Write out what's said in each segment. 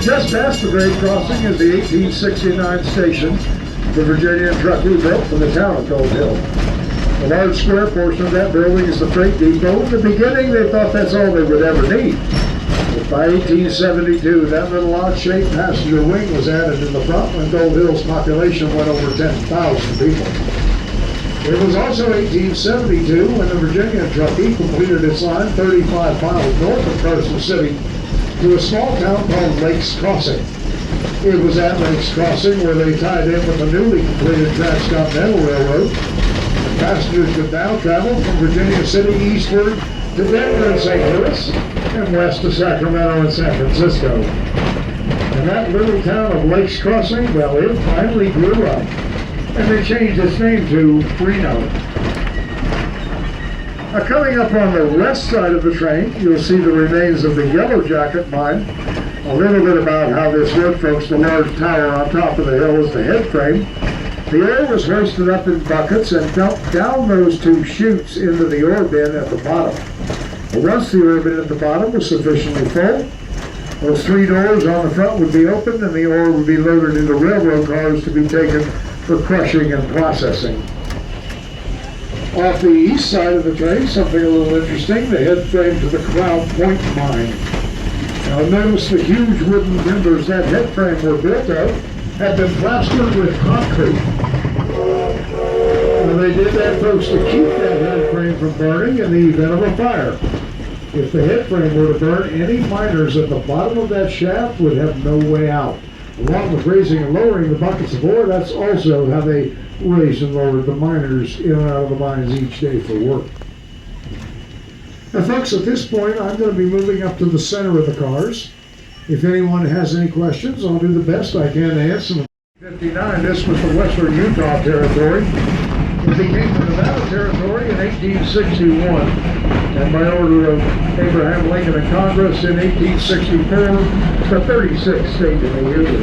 Just past the grade crossing is the 1869 station the Virginia and Truckee built for the town of Gold Hill. The large square portion of that building is the freight depot. In the beginning, they thought that's all they would ever need. But by 1872, that little odd-shaped passenger wing was added in the front when Gold Hill's population went over 10,000 people. It was also 1872 when the Virginia and Truckee completed its line 35 miles north of Carson City to a small town called Lakes Crossing. It was at Lakes Crossing where they tied in with the newly completed Transcontinental Railroad. Passengers could now travel from Virginia City eastward to Denver and St. Louis and west to Sacramento and San Francisco. And that little town of Lakes Crossing, well, it finally grew up. And they changed its name to Reno. Now, coming up on the west side of the train, you'll see the remains of the Yellow Jacket mine. A little bit about how this worked, folks. The large tower on top of the hill is the head frame. The ore was hoisted up in buckets and dumped down those two chutes into the ore bin at the bottom. And once the ore bin at the bottom was sufficiently full, those three doors on the front would be opened and the ore would be loaded into railroad cars to be taken for crushing and processing. Off the east side of the train, something a little interesting, the head frame to the Crown Point mine. Now notice the huge wooden timbers that head frame were built of had been plastered with concrete. Well, they did that, folks, to keep that head frame from burning in the event of a fire. If the head frame were to burn, any miners at the bottom of that shaft would have no way out. Along with raising and lowering the buckets of ore, that's also how they raised and lowered the miners in and out of the mines each day for work. Now, folks, at this point, I'm going to be moving up to the center of the cars. If anyone has any questions, I'll do the best I can to answer them. 1959, this was the Western Utah Territory. It became the Nevada Territory in 1861, and by order of Abraham Lincoln and Congress in 1864, the 36th state in the Union.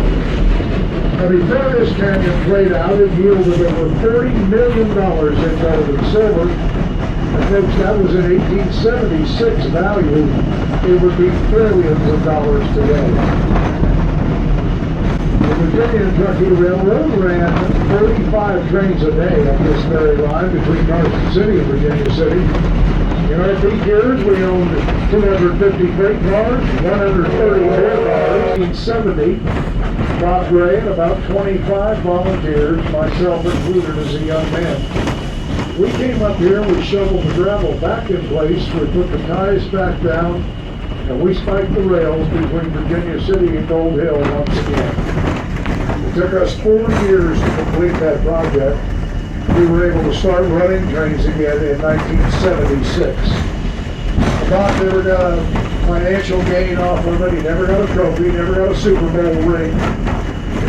Now, before this canyon played out, it yielded over $30 million in gold and silver. And folks, that was in 1876 value. It would be billions of dollars today. The Virginia and Truckee Railroad ran 45 trains a day up this very line between Carson City and Virginia City. In our peak years, we owned 250 freight cars, 130 air cars, 1870. Bob Gray and about 25 volunteers, myself included as a young man. We came up here, we shoveled the gravel back in place, we put the ties back down, and we spiked the rails between Virginia City and Gold Hill once again. It took us 4 years to complete that project. We were able to start running trains again in 1976. Bob never got a financial gain off of it. He never got a trophy, never got a Super Bowl ring.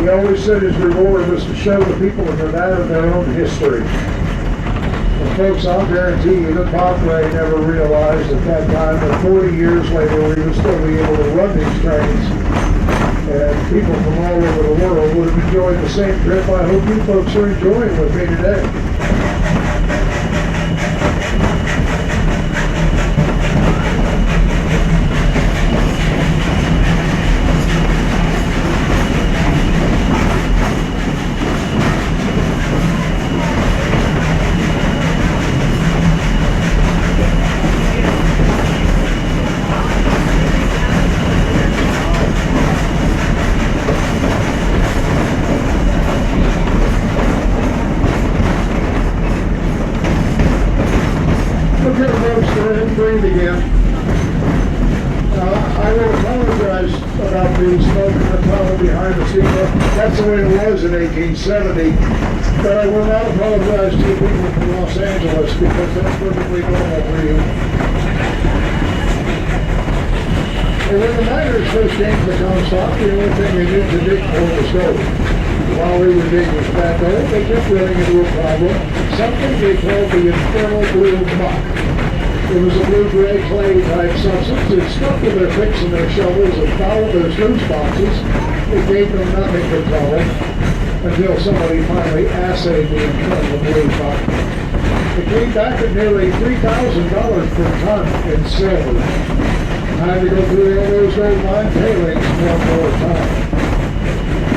He always said his reward was to show the people of Nevada their own history. And folks, I'll guarantee you that Bob Ray never realized at that time that 40 years later we would still be able to run these trains. And people from all over the world would have enjoyed the same trip I hope you folks are enjoying with me today. Again. I will apologize about the smoke and the tunnel behind the seat. That's the way it was was in 1870. But I will not apologize to you people from Los Angeles because that's perfectly normal for you. And when the miners first came to the Comstock, the only thing they knew to dig for was gold. While they were digging for that gold, they kept running into a problem, something they called the infernal blue muck. It was a blue-gray clay type substance. It stuck to their picks and their shovels and fouled their sluice boxes. It gave them nothing but trouble until somebody finally assayed the infernal blue muck. It came back at nearly $3,000 per ton in silver. Time to go through all those old mine tailings one more time.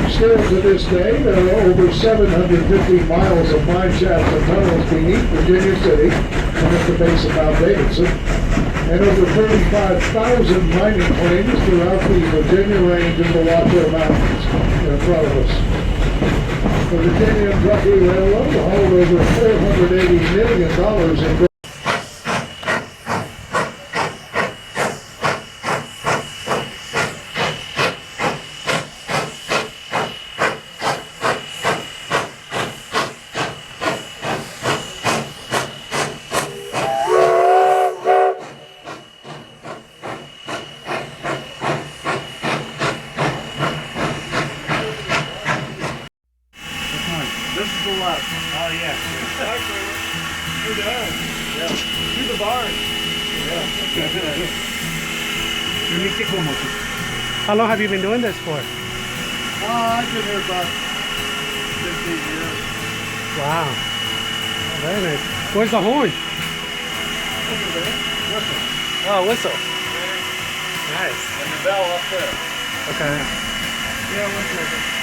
Still to this day, there are over 750 miles of mine shafts and tunnels beneath Virginia City and at the base of Mount Davidson, and over 35,000 mining claims throughout the Virginia Range and the Washoe Mountains in front of us. The Virginia and Truckee Railroad hauled over $480 million in gold. This is the left. Oh, yeah. Who does? Yeah. Through the barn. Yeah. How long have you been doing this for? I've been here about 15 years. Wow. Very nice. Where's the horn? Over there. Whistle. Oh, whistle. Nice. And the bell up there. Okay. Yeah, one second.